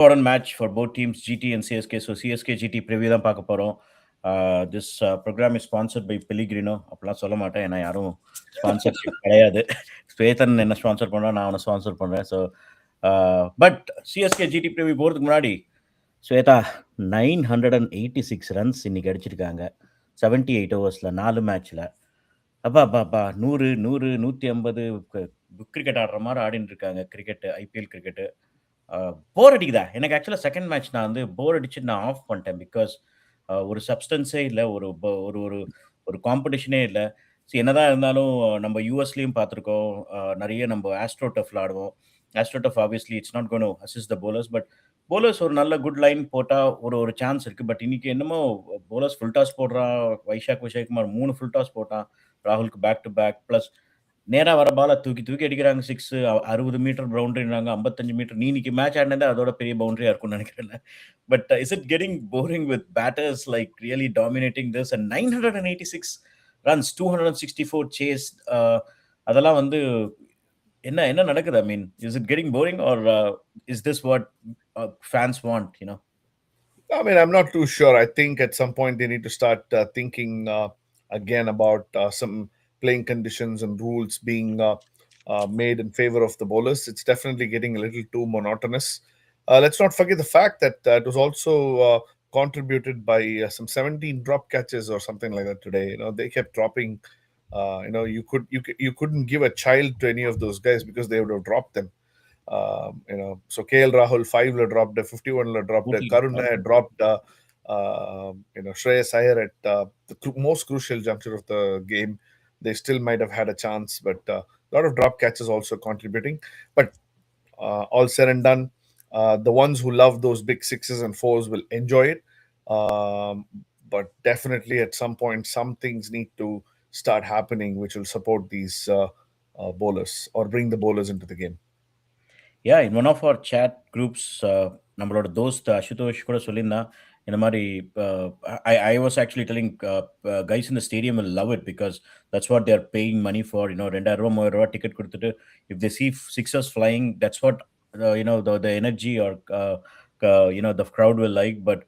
important match for both teams, GT and CSK. So CSK GT preview தான் பார்க்க போறோம். This program is sponsored by Pellegrino. அப்படிலாம் சொல்ல மாட்டேன், ஏன்னா யாரும் ஸ்பான்சர்ஷிப் கிடையாது. ஸ்வேதன் என்ன ஸ்பான்சர் பண்ணுறேன், நான் அவனை ஸ்பான்சர் பண்ணுறேன். So but CSK GT preview போகிறதுக்கு முன்னாடி ஸ்வேதா 986 ரன்ஸ் இன்னைக்கு அடிச்சிருக்காங்க 78 ஓவர்ஸில் 4 மேட்ச்சில். அப்பா அப்பா அப்பா 100 100 150 கிரிக்கெட் ஆடுற மாதிரி ஆடின்னு இருக்காங்க. Cricket, IPL cricket. போர் அடிக்குதா எனக்கு? ஆக்சுவலாக செகண்ட் மேட்ச் நான் வந்து போர் அடிச்சு நான் ஆஃப் பண்ணிட்டேன். பிகாஸ் ஒரு சப்ஸ்டன்ஸே இல்லை, ஒரு ஒரு ஒரு ஒரு காம்படிஷனே இல்லை. ஸோ என்னதான் இருந்தாலும் நம்ம யூஎஸ்லேயும் பார்த்துருக்கோம், நிறைய நம்ம ஆஸ்ட்ரோடஃப் விளாடுவோம். Astroturf obviously it's not gonna assist the bowlers, but bowlers ஒரு நல்ல குட் லைன் போட்டால் ஒரு சான்ஸ் இருக்குது. பட் இன்னைக்கு என்னமோ போலர்ஸ் ஃபுல் டாஸ் போடுறான். விஜயகுமார் 3 ஃபுல் டாஸ் போட்டான், ராகுலுக்கு பேக் டு பேக். ப்ளஸ் நேராக வர பால தூக்கி தூக்கி அடிக்கிறாங்க. 6 60 மீட்டர் பவுண்டரினாங்க, 55 மீட்டர். நீ இன்னைக்கு மேட்ச் ஆடினது அதோட பெரிய பவுண்டரியா இருக்கும்னு நினைக்கிறேன். But is it getting boring with batters like really dominating this? And 986 runs, 264 chase. அதெல்லாம் வந்து என்ன என்ன நடக்குது? I mean, is it getting boring or is this what fans want, you know? I mean, I'm not too sure. I think at some point they need to start thinking again about some playing conditions and rules being made in favor of the bowlers. It's definitely getting a little too monotonous. Let's not forget the fact that it was also contributed by some 17 drop catches or something like that today. They kept dropping. You couldn't give a child to any of those guys because they would have dropped them. So KL Rahul 5 dropped, 51 dropped, Karuna had dropped, Shreyas Iyer at the most crucial juncture of the game. They still might have had a chance, but a lot of drop catches also contributing. But all said and done, the ones who love those big sixes and fours will enjoy it. But definitely at some point, some things need to start happening which will support these bowlers or bring the bowlers into the game. Yeah, in one of our chat groups நம்மளோட தோஸ்த் அசுதோஷ் கூட சொல்லியிருந்தான் இந்த மாதிரி. I was actually telling guys in the stadium will love it because that's what they're paying money for. 2000 ரூபா 3000 ரூபா ticket கொடுத்துட்டு if they see sixers flying, that's what the energy or the crowd will like. But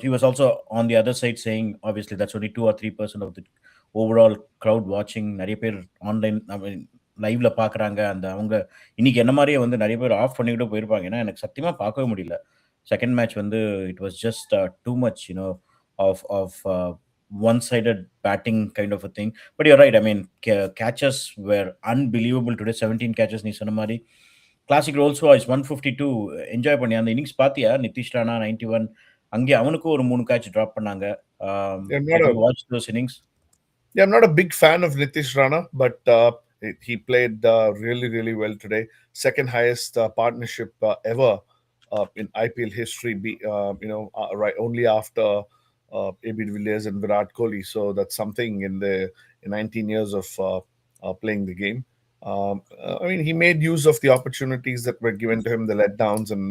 he was also on the other side saying obviously that's only 2 or 3% of the overall crowd watching. நிறைய பேர் online லைவ்ல பார்க்குறாங்க. அவங்க இன்னைக்கு என்ன மாதிரியே வந்து நிறைய பேர் ஆஃப் பண்ணிக்கிட்டு போயிருப்பாங்க. ஏன்னா எனக்கு சத்தியமாக பார்க்கவே முடியல. செகண்ட் மேட்ச் வந்து it was just too much of one-sided batting kind of a thing. But you're right, I mean, catches were unbelievable today. 17 catches நீ சொன்ன மாதிரி. கிளாசிக் ரோல்ஸ் வாய்ஸ் 152 என்ஜாய் பண்ணி அந்த இன்னிங்ஸ் பார்த்தியா? நிதிஷ் ராணா 91, அங்கே அவனுக்கும் ஒரு 3 கேட்ச் ட்ராப் பண்ணாங்க. Watch those innings? Yeah, I'm not a big fan of Nitish Rana, but he played really, really well today. Second highest partnership ever in IPL history. Right only after AB de Villiers and Virat Kohli. So that's something in 19 years of playing the game. I mean, he made use of the opportunities that were given to him, the letdowns, and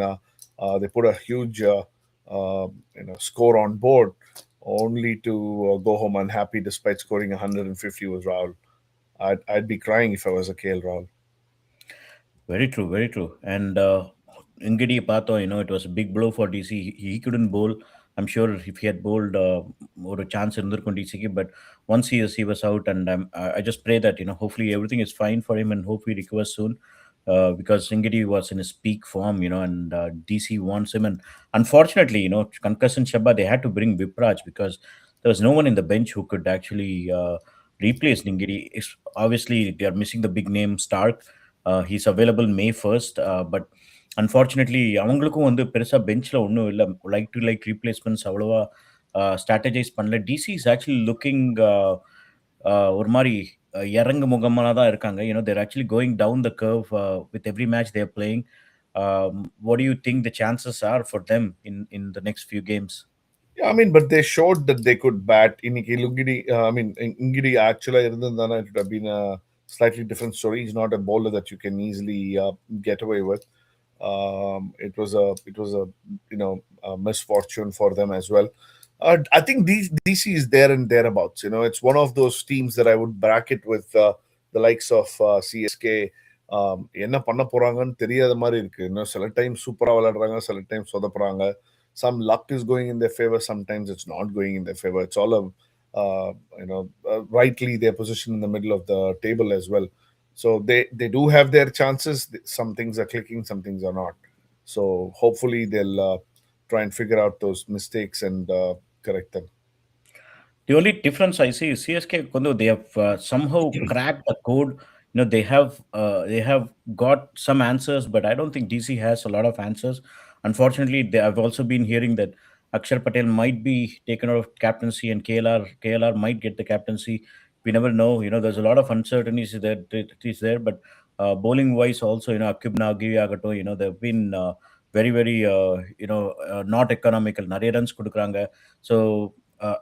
they put a huge score on board, only to go home unhappy despite scoring 150 with Rahul. I'd be crying if I was a KL Rahul. Very true, very true. And Ngidi Pato, it was a big blow for DC. He couldn't bowl. I'm sure if he had bowled, or a chance in DC. But once he was out, and I just pray that hopefully everything is fine for him and hope he recovers soon. Because Ngidi was in his peak form, and DC wants him. And unfortunately, concussion Shabba, they had to bring Vipraj because there was no one in the bench who could actually replace Ngidi. Obviously, they are missing the big name Stark. He's available May 1st, but unfortunately அவங்களுக்கும் வந்து பெருசாக பெஞ்சில் ஒன்றும் இல்லை. Like replacements அவ்வளோவா strategise பண்ணல. DC is actually looking ஒரு மாதிரி இறங்கு முகமாக தான் இருக்காங்க. They're actually going down the curve with every match they're playing. What do you think the chances are for them in the next few games? Yeah, I mean, but they showed that they could bat. Ingidi actually, it would have been a slightly different story. He's not a bowler that you can easily get away with. It was a misfortune for them as well. I think DC is there and thereabouts. It's one of those teams that I would bracket with the likes of CSK, என்ன பண்ண போறாங்கன்னு தெரியாத மாதிரி இருக்கு. இன்னும் சில time சூப்பரா விளையாடுறாங்க, சில time சொதப்புறாங்க. Some luck is going in their favor, sometimes it's not going in their favor. It's all a uh, rightly their position in the middle of the table as well. So they do have their chances. Some things are clicking, some things are not. So hopefully they'll try and figure out those mistakes and correct them. The only difference I see is CSK, Kondo, they have somehow cracked the code. They have got some answers, but I don't think DC has a lot of answers. Unfortunately, I've also been hearing that Akshar Patel might be taken out of captaincy and KLR might get the captaincy. We never know. There's a lot of uncertainties that is there, but bowling wise also, Akib Nagi Agato, they've been very, very, not economical. Nariya runs kudukranga. So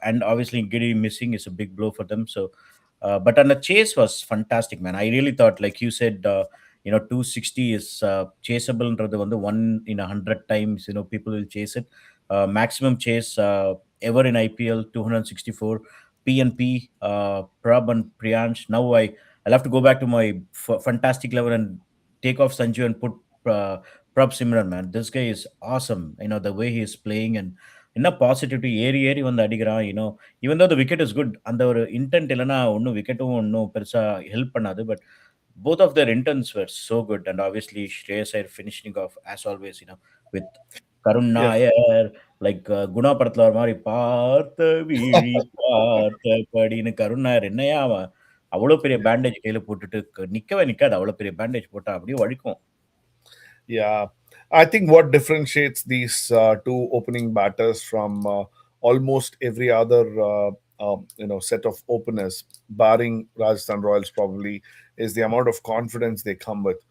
and obviously Giddy missing is a big blow for them. So, but on the chase was fantastic, man. I really thought, like you said, 260 is chaseable. On the 1 in 100 times, people will chase it. Maximum chase ever in IPL 264. PNP, Prab and Priyansh. Now I'll have to go back to my fantastic level and take off Sanju and put uh, Prab Simran, man. This guy is awesome. The way he is playing and என்ன positivity ஏறி ஏறி வந்து அடிக்கிறான் even though the wicket is good அந்த ஒரு intend இல்லைன்னா ஒன்றும் விக்கெட்டும் ஒன்றும் பெருசாக ஹெல்ப் பண்ணாது but both of their intents were so good and obviously Shreyas Iyer finishing off as always with Karun Yeah. Nair like Guna படத்துல ஒரு மாதிரி பார்த்த விழி பார்த்த படின்னு கருண் நாயர் என்னையா அவன் அவ்வளோ பெரிய பேண்டேஜ் கையில போட்டுட்டு நிக்கவே நிக்காது அவ்வளோ பெரிய பேண்டேஜ் போட்டா அப்படியே வலிக்கும். Yeah, I think what differentiates these two opening batters from almost every other set of openers, barring Rajasthan Royals, probably is the amount of confidence they come with.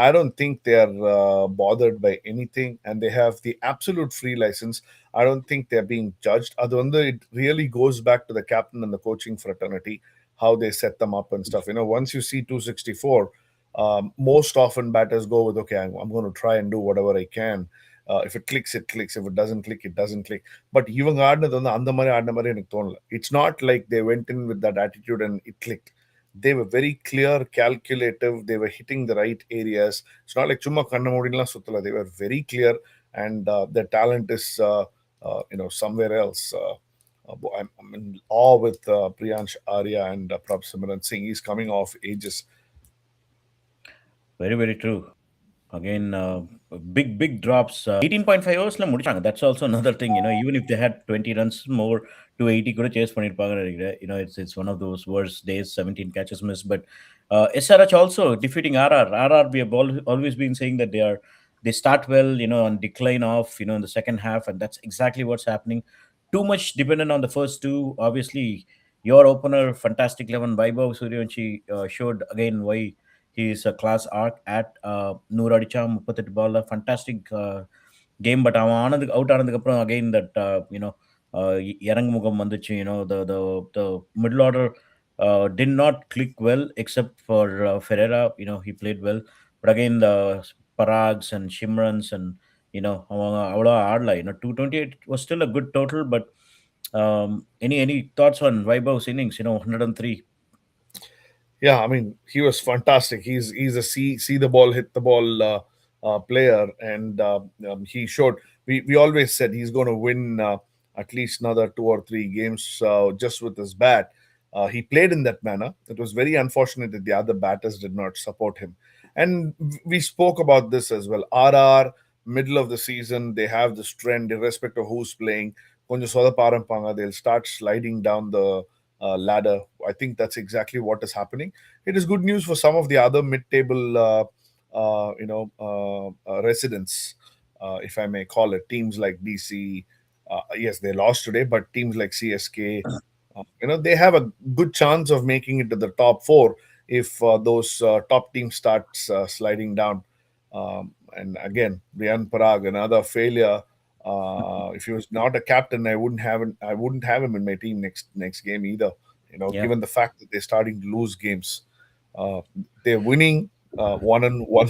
I don't think they are bothered by anything, and they have the absolute free license. I don't think they're being judged. Adonda, it really goes back to the captain and the coaching fraternity, how they set them up and stuff. Once you see 264, most often batters go with, okay, I'm going to try and do whatever I can. If it clicks, it clicks. If it doesn't click, it doesn't click. But even it's not like they went in with that attitude and it clicked. They were very clear, calculative. They were hitting the right areas. It's not like chumma kanna modinla suttala. They were very clear, and their talent is somewhere else. I'm in awe with Priyansh Arya and Prab Simran Singh. He's coming off ages. Very, very true. Again, big drops. 18.5 hours முடிச்சாங்க. That's also another thing. Even if they had 20 runs more, 280 கூட chase பண்ணிருப்பாங்கன்னு நினைக்கிறேன். It's one of those worst days. 17 catches missed. But SRH also defeating RR. RR, we have always been saying that they start well, and decline off, in the second half, and that's exactly what's happening. Too much dependent on the first two. Obviously, your opener, fantastic 11, Vaibhav Suryavanshi, showed again why he is a class arc at நூறு அடிச்சா 38 பால்ல fantastic game but அவன் out ஆனதுக்கப்புறம் again that இறங்கு முகம் வந்துச்சு the middle order did not click well except for Ferreira. He played well, but again the Parags and Shimrans and அவங்க அவ்வளோ ஆடல 228 was still a good total, but any thoughts on Vaibhav's innings? 103. Yeah, I mean, he was fantastic. He's a see the ball, hit the ball player, and he showed. We always said he's going to win at least another 2 or 3 games just with his bat. He played in that manner. It was very unfortunate that the other batters did not support him, and we spoke about this as well. RR middle of the season, they have this trend, irrespective of who's playing. கொஞ்சம் சொதப்ப ஆரம்பிப்பாங்க. They'll start sliding down the ladder. I think that's exactly what is happening. It is good news for some of the other mid-table, residents, if I may call it, teams like DC. Yes, they lost today, but teams like CSK, they have a good chance of making it to the top four if those top teams starts sliding down. And again, Brian Parag, another failure. If he was not a captain, I wouldn't have him in my team next game either. Yeah. Given the fact that they're starting to lose games, uh, they're winning one and one.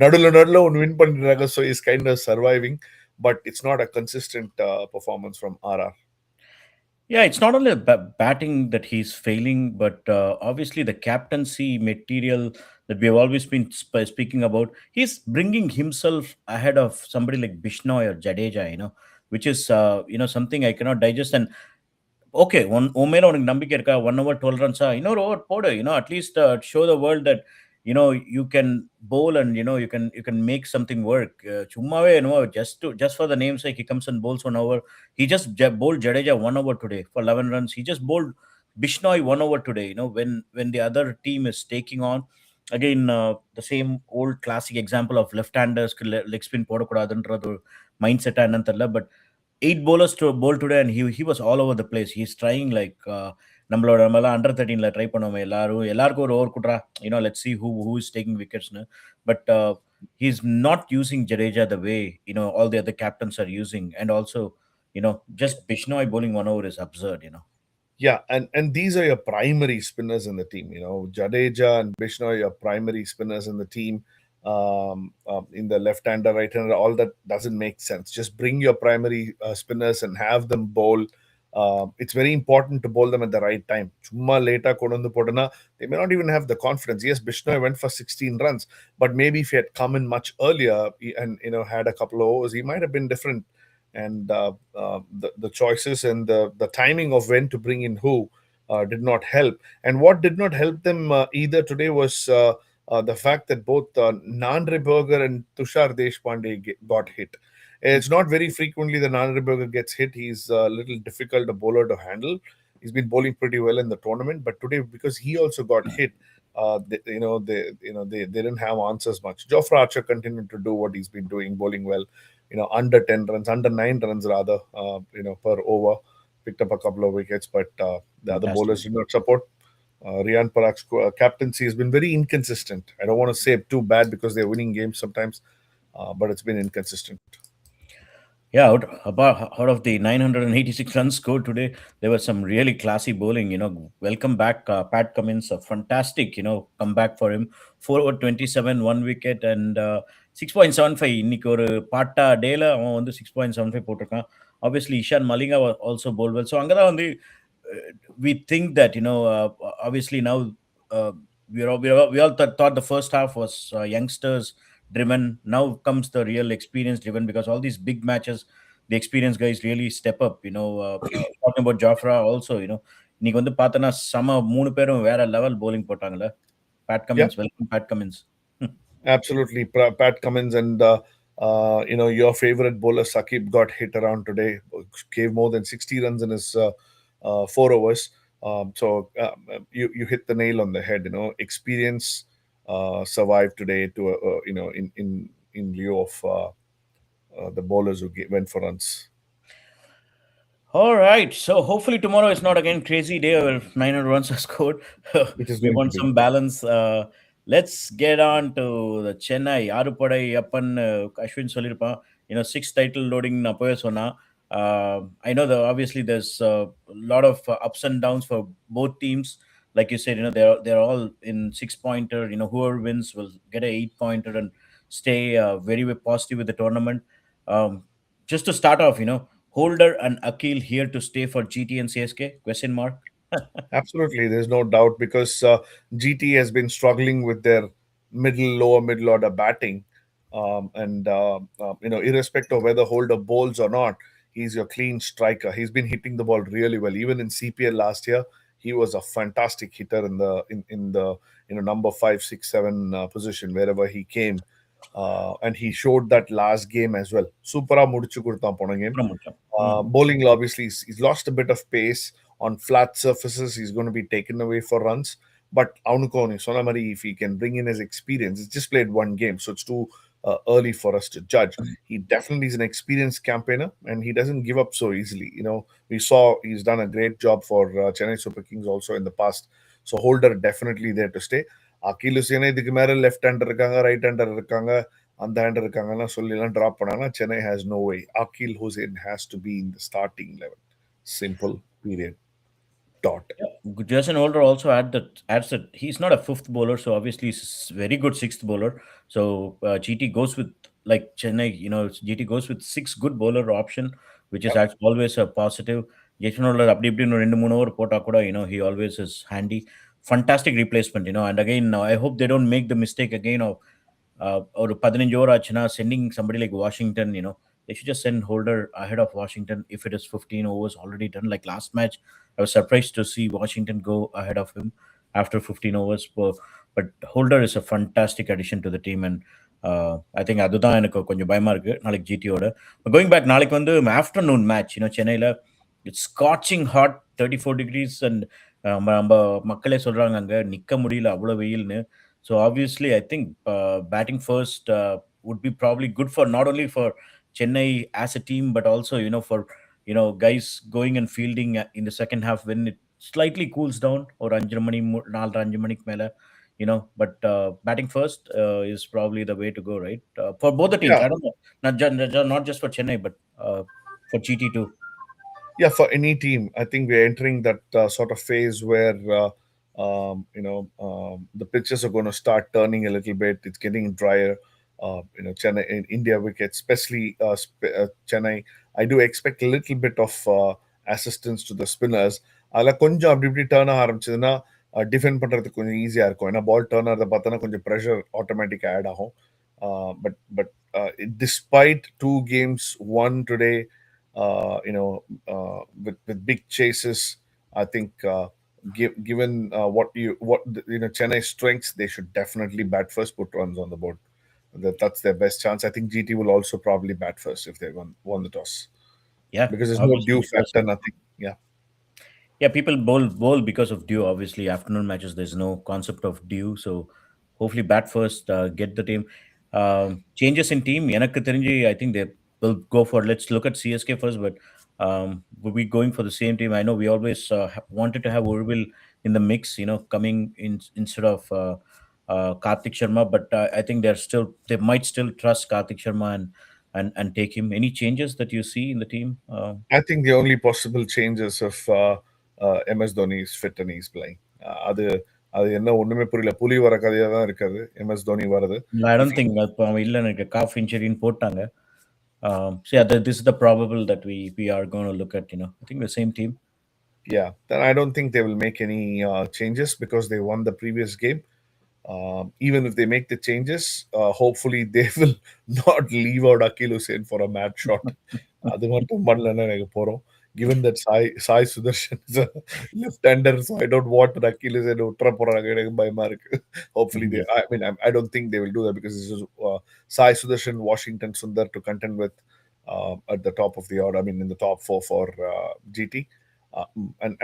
நடுல ஒன்னு win பண்ணிடுறாங்க, so he's kind of surviving, but it's not a consistent performance from RR. Yeah, it's not only the batting that he's failing, but obviously the captaincy material that we have always been speaking about. He's bringing himself ahead of somebody like Bishnoi or Jadeja, which is something I cannot digest. And okay. உன் மேல உனக்கு நம்பிக்கை இருக்கா? 1 hour 12 ரன்ஸா? இன்னொரு over போடு. At least show the world that you can bowl and you can make something work. சும்மாவே just for the namesake he comes and bowls 1 hour. He just bowled Jadeja 1 hour today for 11 runs. He just bowled Bishnoi 1 hour today, when the other team is taking on. Again, the same old classic example of left-handers leg spin போடக்கூடாதுன்றது mind செட்டா என்னன்னு தெரியல. But 8 bowlers to bowl today, and he was all over the place. He's trying like நம்மலாம் under 13ல try பண்ணுவோமே எல்லாருக்கும் ஒரு over குட்றா, let's see who is taking wickets. No? But he's not using Jadeja the way all the other captains are using, and also just Bishnoi bowling 1 over is absurd. Yeah, and these are your primary spinners in the team. You know, Jadeja and Bishnoy are your primary spinners in the team. In the left-hander, right-hander, all that doesn't make sense. Just bring your primary spinners and have them bowl. It's very important to bowl them at the right time. Chumma later kondu podana, they may not even have the confidence. Yes, Bishnoy went for 16 runs, but maybe if he had come in much earlier and had a couple of overs, he might have been different. And the choices and the timing of when to bring in who did not help. And what did not help them either today was the fact that both Nandre Berger and Tushar Deshpande got hit. It's not very frequently that Nandre Berger gets hit. He's a little difficult a bowler to handle. He's been bowling pretty well in the tournament, but today because he also got hit, they didn't have answers much. Jofra Archer continued to do what he's been doing, bowling well. Under 10 runs, under 9 runs rather, per over. Picked up a couple of wickets, but the other Fantastic. bowlers did not support. Rian Parak's captaincy has been very inconsistent. I don't want to say too bad because they're winning games sometimes, but it's been inconsistent. Yeah, out of the 986 runs scored today, there was some really classy bowling. Welcome back, Pat Cummins. A fantastic, comeback for him. 4 over 27, 1 wicket, and 6.75. இன்னைக்கு ஒரு பாட்டா டேல அவன் வந்து 6.75 போட்டிருக்கான். Obviously, Ishan Malinga was also bowled well. So அங்கதான் வந்து we think that obviously now uh, we all thought the first half was youngsters driven. Now comes the real experience driven, because all these big matches, the experienced guys really step up. Talking about Jafra also, இன்னைக்கு வந்து பார்த்தனா சம மூணு பேரும் வேற level bowling போட்டாங்கல்ல. Pat Yeah, Cummins, welcome Pat Cummins. absolutely. Pat Cummins and your favorite bowler Sakib got hit around today. Gave more than 60 runs in his 4 overs. You hit the nail on the head. Experience survived today to in lieu of the bowlers who went for runs. All right. So hopefully tomorrow is not again crazy day where 900 runs are scored. It is We going to want be. some balance. Let's get on to the Chennai. Yarupadai Yappan Ashwin Solirpa. Six title loading Napoya Sona. I know that obviously there's a lot of ups and downs for both teams. Like you said, they're all in 6-pointer. Whoever wins will get a 8-pointer and stay very, very positive with the tournament. Just to start off, Holder and Akil here to stay for GT and CSK? Question mark. Absolutely, there's no doubt because GT has been struggling with their lower middle order batting, and irrespective of whether Holder bowls or not, he's your clean striker. He's been hitting the ball really well. Even in CPL last year, he was a fantastic hitter in the number 5, 6, 7 position wherever he came, and he showed that last game as well. Supera mudichu kuduthan pona game. Bowling, obviously, he's lost a bit of pace on flat surfaces. He's going to be taken away for runs. But Aunukoni, Sonamari, if he can bring in his experience, he's just played one game, so it's too early for us to judge. He definitely is an experienced campaigner, and he doesn't give up so easily. We saw he's done a great job for Chennai Super Kings also in the past. So Holder definitely there to stay. Achilles இதுக்கு மேல left hander இருக்காங்க, right hander இருக்காங்க, அந்த hander இருக்காங்கன்னா சொல்லிலாம் drop பண்ணாங்கன்னா Chennai has no way. Akil Hussain has to be in the starting 11. Simple. Period. Dot. Yeah. Jason Holder also adds that he's not a fifth bowler, so obviously he's a very good sixth bowler. So GT goes with, like Chennai, GT goes with six good bowler option, which is Yep. actually always a positive. Jaison holder அப்படி இப்படின்னு 2 3 over போட்டா கூட he always is handy. Fantastic replacement, and again, I hope they don't make the mistake again of ஒரு 15 over ஆச்சுன்னா sending somebody like Washington. They should just send Holder ahead of Washington if it is 15 overs already done. Like last match, I was surprised to see Washington go ahead of him after 15 overs. But Holder is a fantastic addition to the team, and I think அதுதான் எனக்கு கொஞ்சம் பயமா இருக்கு நாளைக்கு ஜிடியோட. Going back, நாளைக்கு வந்து afternoon match சென்னையில். It's scorching hot, 34 degrees, and நம்ம மக்களே சொல்றாங்க அங்கே நிற்க முடியல அவ்வளோ வெயில்னு. So obviously I think batting first would be probably good for not only for Chennai as a team, but also for guys going and fielding in the second half when it slightly cools down, or 5 மணி 4 5 மணிக்கு மேல. But batting first is probably the way to go, right? For both the teams, Yeah, I don't know, not just for Chennai, but for GT too. yeah, for any team, I think we're entering that sort of phase where the pitches are going to start turning a little bit. It's getting drier. Chennai in India wickets, especially Chennai. I do expect a little bit of assistance to the spinners. அதில் கொஞ்சம் அப்படி இப்படி turn ஆரம்பிச்சதுன்னா defend பண்ணுறதுக்கு கொஞ்சம் ஈஸியாக இருக்கும். ஏன்னா பால் turn ஆகிறத பார்த்தோன்னா கொஞ்சம் ப்ரெஷர் ஆட்டோமேட்டிக்காக ஆட் ஆகும். But despite 2 games won today, with big chases. I think given Chennai's strengths, they should definitely bat first, put runs on the board. That's their best chance. I think GT will also probably bat first if they won the toss, Yeah, because there's no obviously, due because factor, nothing. Yeah. yeah, people bowl because of due. Obviously, afternoon matches, there's no concept of due. So hopefully, bat first, get the team. Changes in team. எனக்கு தெரிஞ்சு, I think they will go for. Let's look at CSK first, but we'll be going for the same team. I know we always wanted to have Urvil in the mix, coming in instead of Karthik Sharma, but I think they might still trust Karthik Sharma and take him. Any changes that you see in the team? I think the only possible changes of MS Dhoni is fit and he's playing. அது அது என்ன ஒண்ணுமே புரியல. புலி வர கதையா தான் இருக்காது. எம்எஸ் தோனி வருது. I If don't think that இல்ல எனக்கு காஃப் இன்ஜுரின்னு போட்டாங்க. So yeah, this is the probable that we are going to look at. I think the same team. Yeah, then I don't think they will make any changes because they won the previous game. Even if they make the changes, hopefully they will not leave out Akil Hussain for a mad shot. அது மட்டும் பண்ணலன்னா எனக்கு போறோம். Given that Sai Sudarshan is a left-hander, so I don't want an Akil Hussain விட்டுற போறாங்க, எனக்கு பயமா இருக்கு. Hopefully they, Mhm. I mean, I don't think they will do that because this is Sai Sudarshan, Washington Sundar to contend with at the top of the order. I mean, in the top four for GT.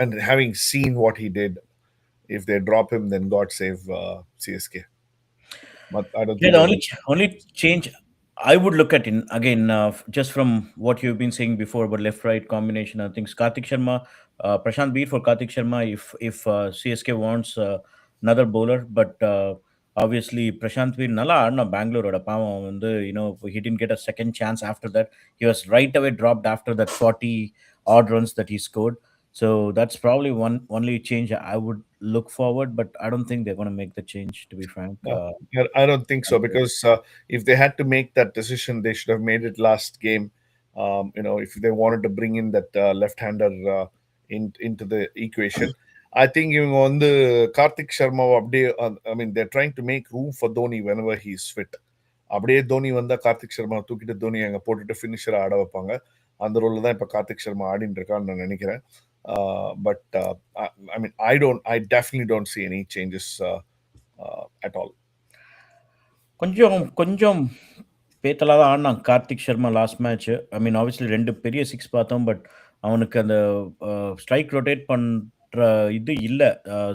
And having seen what he did, if they drop him, then God save CSK. But I don't Yeah, think the they'll only make. only change I would look at in again, just from what you've been saying before about left-right combination, I think Karthik Sharma, Prashant Beer for Karthik Sharma if CSK wants another bowler, but obviously Prashant Beer நல்லா ஆடினா பெங்களூரோட பாவம் வந்து he didn't get a second chance after that. He was right away dropped after that 40 odd runs that he scored. So that's probably one only change I would look forward, but I don't think they're going to make the change, to be frank. No, I don't think so because if they had to make that decision, they should have made it last game. If they wanted to bring in that left-hander into the equation, I think even on the Karthik Sharma update, I mean, they're trying to make room for Dhoni whenever he's fit. அப்படியே தோனி வந்தா கார்த்திக் சர்மா தூக்கிட்டு தோனி அங்கே போட்டுட்டு ஃபினிஷரை ஆட வைப்பாங்க. அந்த ரோலில் தான் இப்போ கார்த்திக் சர்மா ஆடின்னு இருக்கான்னு நான் நினைக்கிறேன். But I mean I definitely don't see any changes at all. கொஞ்சம் கொஞ்சம் பேத்தலா தான் ஆடினான் கார்த்திக் சர்மா லாஸ்ட் மேட்ச். ஐ மீன் ஆப்வியஸ்லி 2 பெரிய சிக்ஸ் பார்த்தோம், பட் அவனுக்கு அந்த ஸ்ட்ரைக் ரொட்டேட் பண்ணுற இது இல்லை.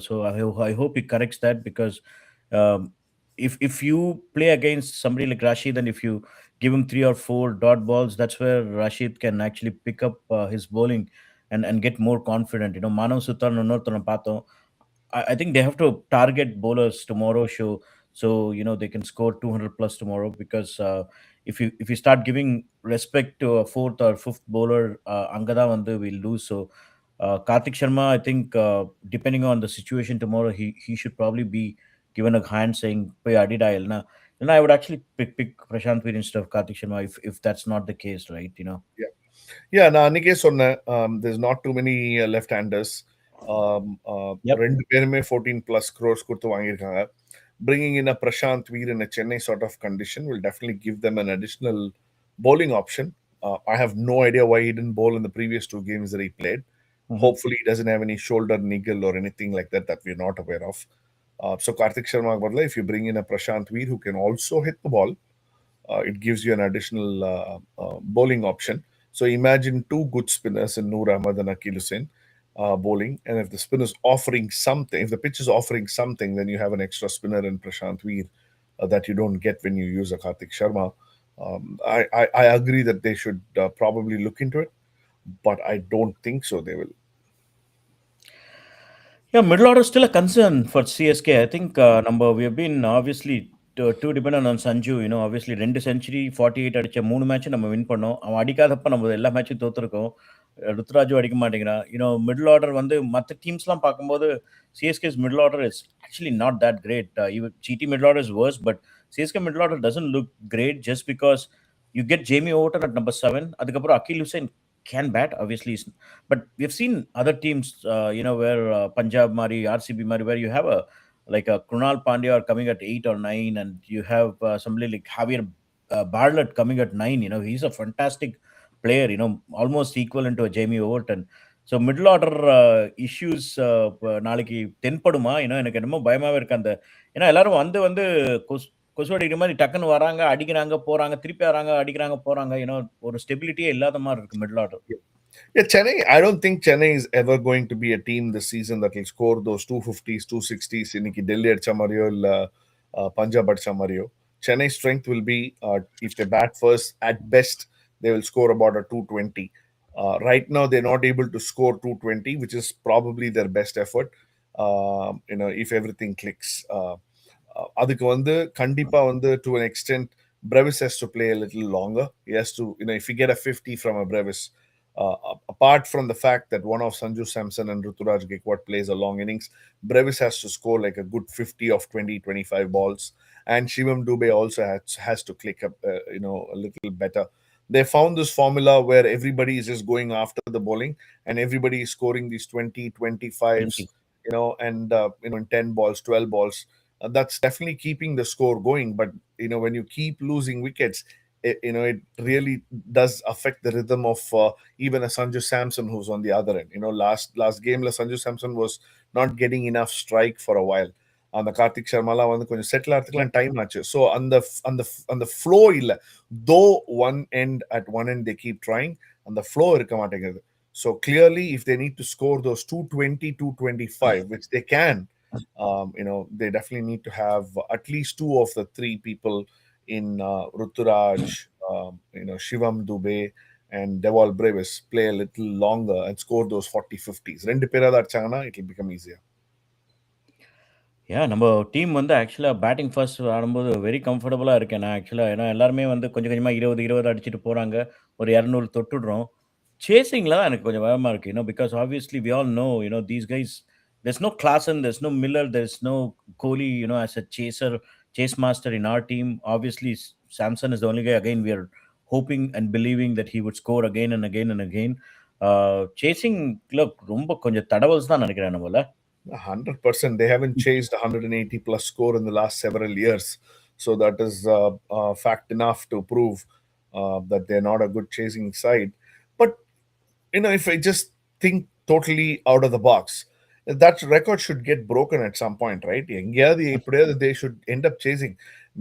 So I hope it corrects that, because if you play against somebody like Rashid, and if you give him 3 or 4 dot balls, that's where Rashid can actually pick up his bowling and get more confident. Manav Sultan இன்னொருத்தனை பார்த்தோம். I think they have to target bowlers tomorrow show, so they can score 200 plus tomorrow, because if you start giving respect to a fourth or fifth bowler, angada vandu will lose. So Karthik Sharma, I think depending on the situation tomorrow, he should probably be given a hand saying pay adida elna. Then I would actually pick Prashant Veer instead of Karthik Sharma if that's not the case, right? Yeah. Yeah, நான் அன்னைக்கே சொன்னேன். There's not too many left-handers. Yep. ரெண்டு பேருமே 14 plus crores கொடுத்து வாங்கியிருக்காங்க. Bringing in a Prashant Veer in a Chennai sort of condition will definitely give them an additional bowling option. I have no idea why he didn't bowl in the previous two games that he played. Mhm. Hopefully, he doesn't have any shoulder niggle or anything like that that we're not aware of. So Karthik Sharma, if you bring in a Prashant Veer who can also hit the ball, it gives you an additional bowling option. So imagine two good spinners in Noor Ahmad and Akil Hussain bowling. And if the spin is offering something, if the pitch is offering something, then you have an extra spinner in Prashant Veer that you don't get when you use a Karthik Sharma. I agree that they should probably look into it, but I don't think so. They will. Yeah, middle order is still a concern for CSK. I think number we have been obviously too dependent on Sanju. Obviously 2 century 48 அடிச்ச 3 match நம்ம win பண்ணோம். அவன் அடிக்காதப்ப நம்ம எல்லா மேட்சும் தோத்துருக்கோம். ருத்ராஜும் அடிக்க மாட்டேங்கிறான். Middle order வந்து மற்ற டீம்ஸ்லாம் பார்க்கும்போது CSK's middle order is actually not that great. Even GT middle order is worse, but CSK middle order doesn't look great just because you get Jamie Overton at number 7. அதுக்கப்புறம் Akil Hussain can bat, obviously, but we've seen other teams, where Punjab Mari, RCB Mari, where you have a like a Krunal Pandya are coming at 8 or 9, and you have somebody like Javier Bartlett coming at 9. He's a fantastic player. Almost equivalent to a Jamie Overton. So middle order issues நாளைக்கு தென்படுமா எனக்கு என்னமோ பயமாவே இருக்கு அந்த ஏன்னா எல்லாரும் வந்து வந்து கொசு அடிக்கிற மாதிரி டக்குன்னு வராங்க அடிக்கிறாங்க போறாங்க திருப்பி வராங்க அடிக்கிறாங்க போறாங்க ஒரு ஸ்டெபிலிட்டியே இல்லாத மாதிரி இருக்கு middle order. Yeah, Chennai, I don't think Chennai is ever going to be a team this season that will score those 250s, 260s. Iniki Delhi at Chamario, Punjab at Chamario. Chennai's strength will be if they bat first, at best, they will score about a 220. Right now, they're not able to score 220, which is probably their best effort. If everything clicks. அதுக்கு வந்து கண்டிப்பா வந்து to an extent Brevis has to play a little longer. He has to, if you get a 50 from a Brevis, apart from the fact that one of Sanju Samson and Ruturaj Gaikwad plays a long innings, Brevis has to score like a good 50 of 20, 25 balls. And Shivam Dubey also has to click up, a little better. They found this formula where everybody is just going after the bowling and everybody is scoring these 20, 25s, 20. in 10 balls, 12 balls. That's definitely keeping the score going. But when you keep losing wickets, it really does affect the rhythm of even a Sanju Samson who's on the other end. Last game, Sanju Samson was not getting enough strike for a while. அந்த கார்த்திக் ஷர்மாலாம் வந்து கொஞ்சம் settle Yep. ஆகிறதுக்குலாம் time ஆச்சு. So அந்த flow இல்லை. தோ one end at one end they keep trying, அந்த flow இருக்க மாட்டேங்குது. So clearly if they need to score those 220, 225, which they can, they definitely need to have at least two of the three people in Ruturaj, Shivam Dubey, and Deval Brevis play a little longer and score those 40, 50s. ரெண்டு பேரா அடிச்சாங்கன்னா it will become easier. நம்ம team வந்து ஆக்சுவலாக batting first ஆடும்போது very கம்ஃபர்டபுளாக இருக்கேன் நான் ஆக்சுவலாக. ஏன்னா எல்லாருமே வந்து கொஞ்சம் கொஞ்சமாக 20 அடிச்சுட்டு போகிறாங்க. ஒரு 200 தொட்டுடுறோம். சேசிங்கில் தான் எனக்கு கொஞ்சம் பயமாக இருக்குது. Because obviously we all know these guys there's no Klassen, there's no Miller, there's no Kohli, as a chase master in our team. Obviously, Samson is the only guy. Again, we are hoping and believing that he would score again and again and again. Chasing, look, ரொம்ப கொஞ்சம் தடவல்ஸ் தான் நினைக்கிறேன் நம்மள. 100%. They haven't chased 180 plus score in the last several years. So that is fact enough to prove that they're not a good chasing side. But, if I just think totally out of the box, that record should get broken at some point, right? எங்கேயாவது எப்படியாவது they should end up chasing.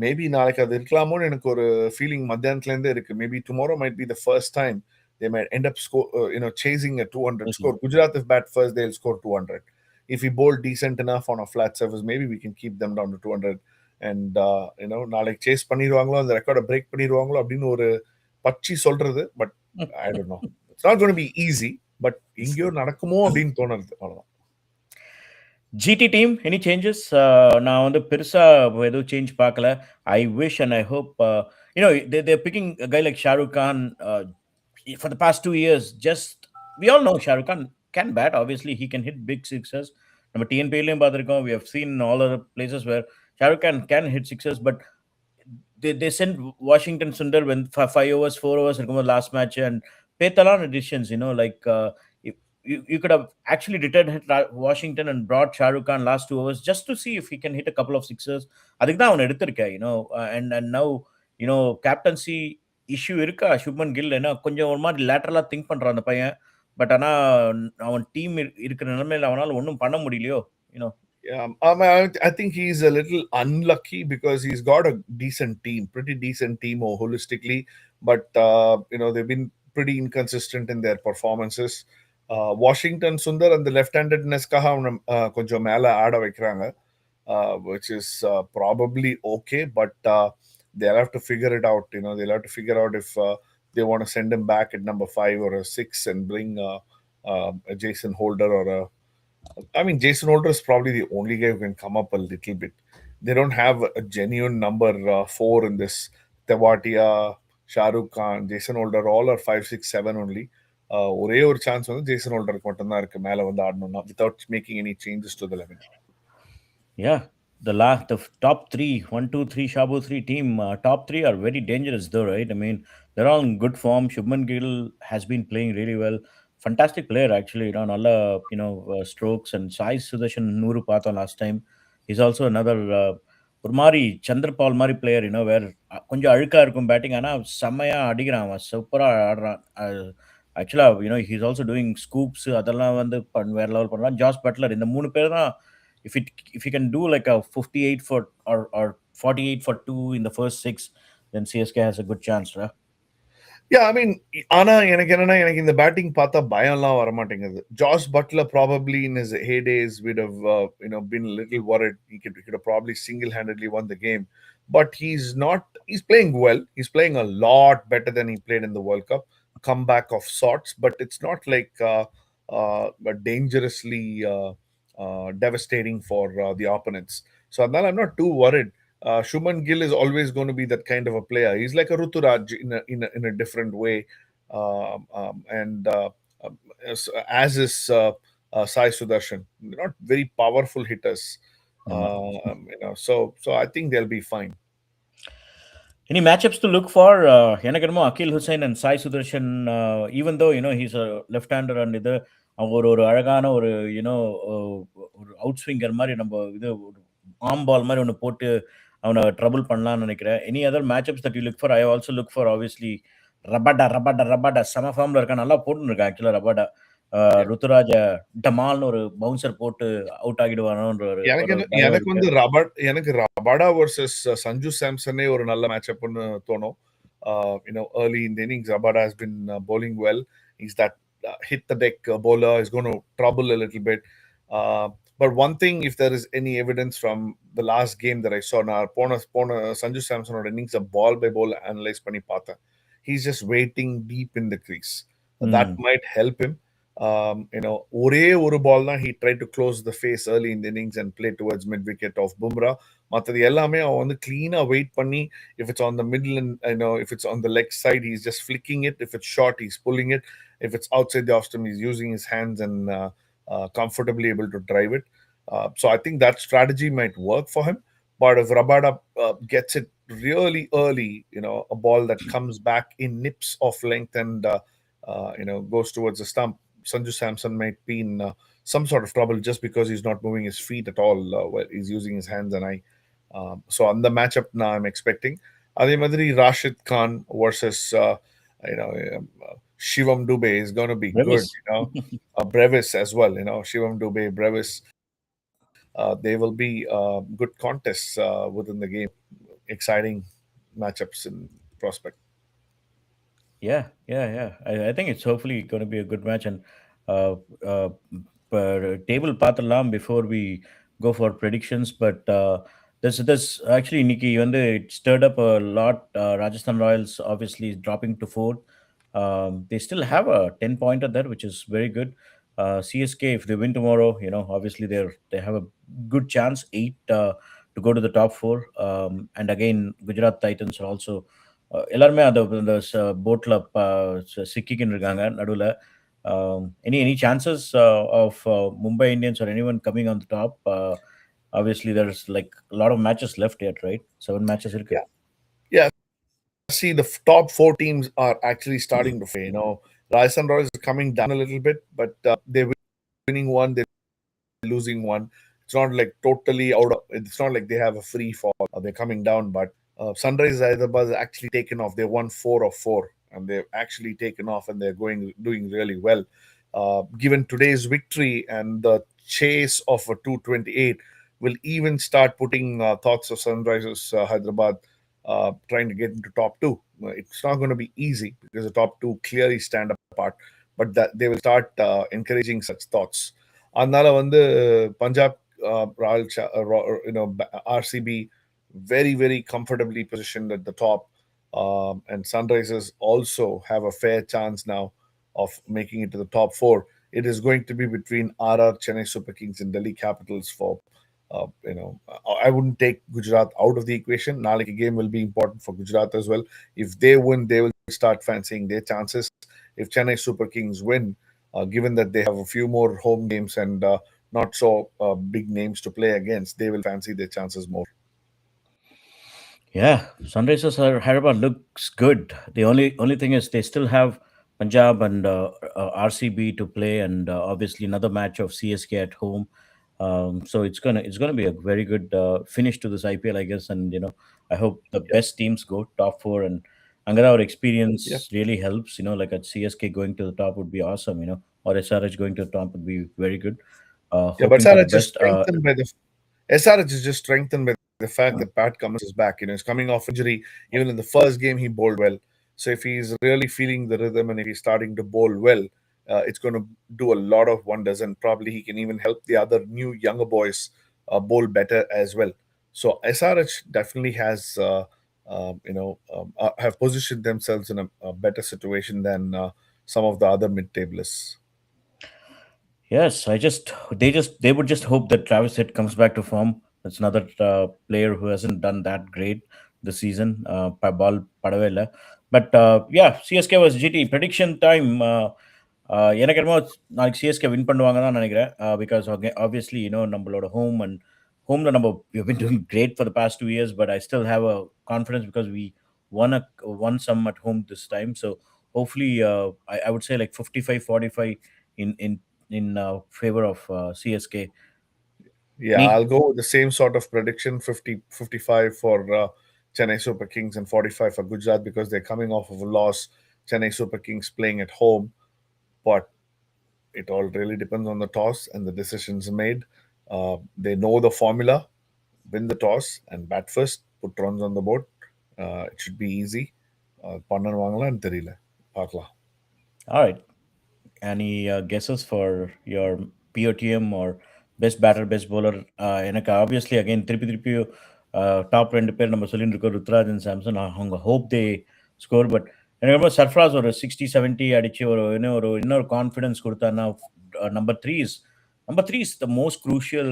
Maybe நாளைக்கு அது இருக்கலாமோன்னு எனக்கு ஒரு feeling மத்தியானத்துலேருந்தே இருக்கு. Maybe tomorrow might be the first time they might end up chasing a 200 score. Gujarat if bat first, they'll score 200. If we bowl decent enough on a flat surface, maybe we can keep them down to 200. And நாளைக்கு chase பண்ணிடுவாங்களோ அந்த ரெக்கார்டை break பண்ணிடுவாங்களோ அப்படின்னு ஒரு பச்சி சொல்றது. But I don't know. It's not going to be easy. But எங்கேயோ நடக்குமோ அப்படின்னு தோணுது. அவ்வளவுதான். GT team, any changes? நான் வந்து பெருசா எதுவும் சேஞ்ச் பார்க்கல. I wish and I hope, they're picking a guy like Shah Rukh Khan for the past 2 years. Just, we all know Shah Rukh Khan can bat. Obviously, he can hit big sixes. நம்ம TNPLலையும் பார்த்துருக்கோம். We have seen all other places where Shah Rukh Khan can hit sixes, but they sent Washington Sundar when 5 overs, 4 overs இருக்கும்போது last match, and பேத்தலான decisions, like you could have actually deterred Washington and brought Shah Rukh Khan last 2 hours just to see if he can hit a couple of sixes. அதுக்கு தான் அவன் எடுத்திருக்க, and now, captaincy issue இருக்கா சுப்மன் கில். ஏன்னா கொஞ்சம் ஒரு மாதிரி லேட்டரலா திங்க் பண்றான் அந்த பையன். பட் ஆனா அவன் டீம் இருக்கிற நிலைமையில அவனால ஒன்றும் பண்ண முடியலையோ. You know Yeah, I think he's a little unlucky because he's got a decent team, pretty decent team holistically, but they've been pretty inconsistent in their performances. Washington Sundar and the left-handedness konjam mela aada வைக்கிறாங்க, which is probably okay, but they'll have to figure it out. They'll have to figure out if they want to send him back at number 5 or 6 and bring a Jason Holder or a I mean, Jason Holder is probably the only guy who can come up a little bit. They don't have a genuine number 4 in this. Tewatia, Shah Rukh Khan, Jason Holder, all are 5, 6, 7 only. ஒரே ஒரு chance வந்து Jason ஹோல்டருக்கு மட்டும்தான் இருக்கு மேல வந்து ஆடணும்னா without making any changes to the 11. Yeah, the top three, 1, 2, 3, Shabu three team, top three are very dangerous though, right? I mean, they're all in good form. Shubman Gill has been playing really well. Fantastic player actually. Nalla, strokes, and Sai Sudarshan Nuru Pata last time. He's also another ஒரு மாதிரி சந்திரபால் மாதிரி player, வேர் கொஞ்சம் அழுக்கா இருக்கும் batting. ஆனால் செம்மையா அடிக்கிறான், அவன் சூப்பராக ஆடுறான். ஆக்சுவலாக ஹீஸ் ஆல்சோ டூயிங் ஸ்கூப்ஸ், அதெல்லாம் வந்து வேற லெவல் பண்ணலாம். ஜாஸ் பட்லர், இந்த 3 பேர் தான். If he can do like a 58 for or 48 for 2 in the first 6, then CSK has a good chance, right? Yeah, I mean, ஆனா எனக்கு இந்த பேட்டிங் பார்த்தா பயம்லாம் வர மாட்டேங்குது. Jos Buttler probably in his heydays would have been a little worried. He could have probably single-handedly won the game, but he's not. He's playing well. He's playing a lot better than he played in the World Cup. Comeback of sorts, but it's not like dangerously devastating for the opponents. So I'm not too worried. Shuman Gill is always going to be that kind of a player. He's like a Ruturaj in a different way, and as is Sai Sudarshan. They're not very powerful hitters, ஆமா. so I think they'll be fine. Any matchups to look for? எனக்கு என்னமோ Akeal Hosein and Sai Sudharsan, even though he's a left hander, and இது அவங்க ஒரு ஒரு அழகான ஒரு ஒரு அவுட் ஸ்விங்கர் மாதிரி, நம்ம இது ஆம் பால் மாதிரி ஒன்று போட்டு அவனை ட்ரபிள் பண்ணலாம்னு நினைக்கிறேன். Any other matchups that you look for? I also look for obviously Rabada செம ஃபார்ம்ல இருக்கான், நல்லா போட்டுன்னு இருக்கான் ஆக்சுவலாக ரபாடா. Yeah. ருத்துராஜ டமால்னு ஒரு பவுன்சர் போட்டு அவுட் ஆகிடுவானோன்ற ஒரு எனக்கு ஒரு பயம் எனக்கு இருக்கு. வந்து ரபாடா வர்சஸ் சஞ்சு சாம்சனே ஒரு நல்ல மேட்சப்னு தோணும். Early in the innings, Rabada has been bowling well. He's that hit the deck bowler. He's going to trouble a little bit. Uh, but one thing, if there is any evidence from the last game that I saw, now pona Sanju Samson or innings a ball by ball analyze pani paatha. He's just waiting deep in the crease. That might help him. ஒரே ஒரு பால் தான் he tried to close the face early in the innings and play towards mid wicket of Bumrah. மற்றது எல்லாமே அவன் வந்து clean wait பண்ணி, if it's on the middle and if it's on the leg side, he's just flicking it. If it's short, he's pulling it. If it's outside the off stump, he's using his hands and comfortably able to drive it. So I think that strategy might work for him. But if Rabada gets it really early, a ball that comes back in nips of length and goes towards the stump, Sanju Samson might be in some sort of trouble just because he's not moving his feet at all. Well, he's using his hands and eye. So on the matchup now, I'm expecting அதே மாதிரி Rashid Khan versus Shivam Dubey is going to be good. Brevis. Brevis as well. Shivam Dubey, Brevis. They will be good contests within the game. Exciting matchups in prospect. Yeah. I think it's hopefully going to be a good match. And uh, uh, table பார்த்துடலாம் before we go for predictions. But this actually, Nikki, it stirred up a lot. Rajasthan Royals obviously is dropping to fourth. They still have a 10-pointer there, which is very good. CSK, if they win tomorrow, obviously they have a good chance, 8 to go to the top 4. And again, Gujarat Titans are also எல்லாருமே அந்த போட்ல சிக்கிக்கின்னு இருக்காங்க நடுவில். Any chances of Mumbai Indians or anyone coming on the top? Obviously, there's like a lot of matches left yet, right? 7 matches இருக்கு. Yeah. See, the top 4 teams are actually starting to fade. Rajasthan Royals is coming down a little bit, but they're winning one, they're losing one. It's not like totally out of. It's not like they have a free fall. They're coming down, but Sunrisers Hyderabad has actually taken off. They won 4 of 4, and they've actually taken off, and they're doing really well. Given today's victory and the chase of a 228, will even start putting thoughts of Sunrisers Hyderabad trying to get into top two. It's not going to be easy because the top two clearly stand apart, but that they will start encouraging such thoughts. அதனால வந்து Punjab Royal RCB very very comfortably positioned at the top, and Sunrisers also have a fair chance now of making it to the top four. It is going to be between RR, Chennai Super Kings, and Delhi Capitals for. I wouldn't take Gujarat out of the equation. Naliki game will be important for Gujarat as well. If they win, they will start fancying their chances. If Chennai Super Kings win, given that they have a few more home games and not so big names to play against, they will fancy their chances more. Yeah, Sunrisers Hyderabad looks good. The only thing is they still have Punjab and RCB to play, and obviously another match of CSK at home. So it's gonna be a very good finish to this IPL, I guess. And I hope the Yep. best teams go top four. And Angara, our Yep. experience really helps. Like at CSK going to the top would be awesome. Or SRH going to the top would be very good. Yeah, but Hoping for the best. SRH is just strengthened by the fact that Pat Cummins is back. He's coming off injury. Even in the first game, he bowled well. So if he's really feeling the rhythm and if he's starting to bowl well, it's going to do a lot of wonders. And probably he can even help the other new younger boys bowl better as well. So SRH definitely has, have positioned themselves in a better situation than some of the other mid-tablers. Yes, they would just hope that Travis Head comes back to form. That's another player who hasn't done that great this season. Ball Padavella, but yeah, CSK was GT prediction time. எனக்கு என்னமோ நாளைக்கு CSK win பண்ணுவாங்க தான் நினைக்கிறேன் because obviously நம்மளோட ஹோம்ல நம்ம we've been doing great for the past 2 years, but I still have a confidence because we won some at home this time. So hopefully I would say like 55-45 in favor of CSK. Yeah, Any I'll go with the same sort of prediction 50-55 for Chennai Super Kings and 45 for Gujarat because they're coming off of a loss. Chennai Super Kings playing at home, but it all really depends on the toss and the decisions made. They know the formula: win the toss and bat first, put runs on the board. It should be easy. பண்ணுவாங்களான்னு தெரியல பார்க்கலாம். all right. Any guesses for your POTM or best batter, best bowler? எனக்கு obviously again திருப்பி top ரெண்டு பேர் நம்ம சொல்லிட்டு இருக்கோம், Ruturaj and Samson. அவங்க ஹோப் தே ஸ்கோர். பட் எனக்கு ரொம்ப சர்ஃப்ராஸ் ஒரு 60-70 அடிச்சு இன்னொரு கான்ஃபிடன்ஸ் கொடுத்தாருன்னா. Number three is the most crucial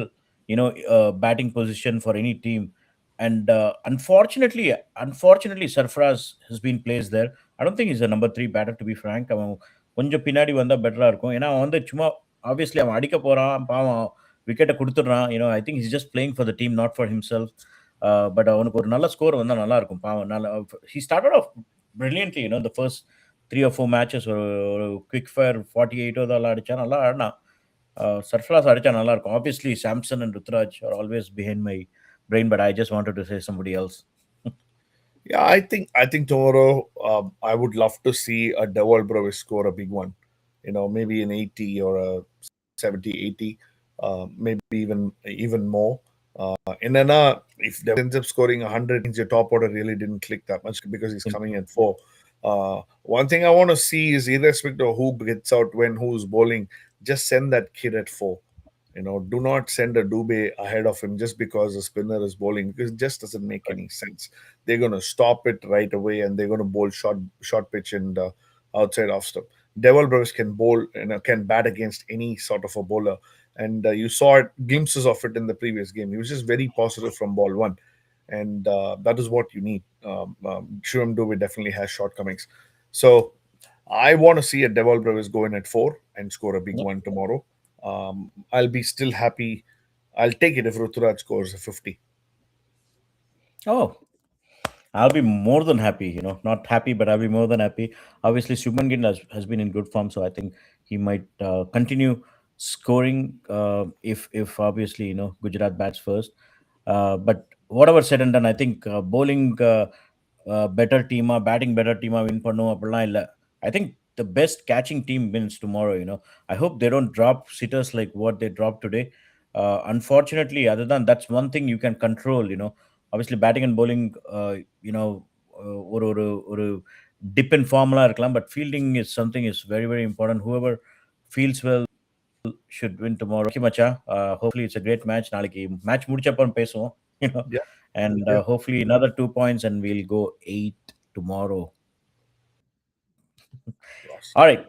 batting position for any team. And unfortunately, Sarfaraz has been placed there. I don't think he's a number three batter, to be frank. அவன் கொஞ்சம் பின்னாடி வந்தா பெட்டரா இருக்கும். ஏன்னா அவன் வந்து சும்மா ஆப்வியஸ்லி அவன் அடிக்க போறான், பாவம் விக்கெட்டை கொடுத்துடுறான். I think is just playing for the team, not for himself. But அவனுக்கு ஒரு நல்ல ஸ்கோர் வந்தா நல்லா இருக்கும். பாவம் he started off brilliantly. The first 3 or 4 matches ஒரு குவிக் ஃபயர் 48 அதெல்லாம் அடிச்சா நல்லா ஆடினா. சர்ஃப்ராஸ் அடிச்சா நல்லா இருக்கும். Obviously Samson and Ruturaj are always behind my brain, but I just wanted to say somebody else. Yeah, I think tomorrow I would love to see a Devil Brothers score a big one. Maybe an 80 or a 70, 80, maybe even more. And then if Devil ends up scoring 100, means your top order really didn't click that much because he's coming at 4. One thing I want to see is irrespective of who gets out when, who's bowling, just send that kid at 4. Do not send a Dubé ahead of him just because the spinner is bowling because it just doesn't make any sense. They're going to stop it right away and they're going to bowl short pitch and outside off stump. Devil Brothers can bowl, can bat against any sort of a bowler, and you saw glimpses of it in the previous game. He was just very positive from ball one, and that is what you need. Shivam Dubé definitely has shortcomings, so I want to see a Devil Brothers go in at 4 and score a big Yep. one tomorrow. I'll be still happy. I'll take it if Ruturaj scores a 50. Oh, I'll be more than happy, not happy, but I'll be more than happy. Obviously, Shubman Gill has been in good form, so I think he might continue scoring if obviously, Gujarat bats first. But whatever said and done, I think bowling better team, batting better team, win பண்ணும் அப்படிலாம் இல்ல. I think the best catching team wins tomorrow. I hope they don't drop sitters like what they dropped today. Unfortunately, other than that's one thing you can control. Obviously batting and bowling, you know, ஒரு dip in formula இருக்கலாம், but fielding is something is very very important. Whoever feels well should win tomorrow. Okay, Macha. Hopefully it's a great match. நாளைக்கு match முடிச்சப்பறம் பேசுவோம். You know, Yeah, and yeah, hopefully another 2 points and we'll go 8 tomorrow. awesome. All right.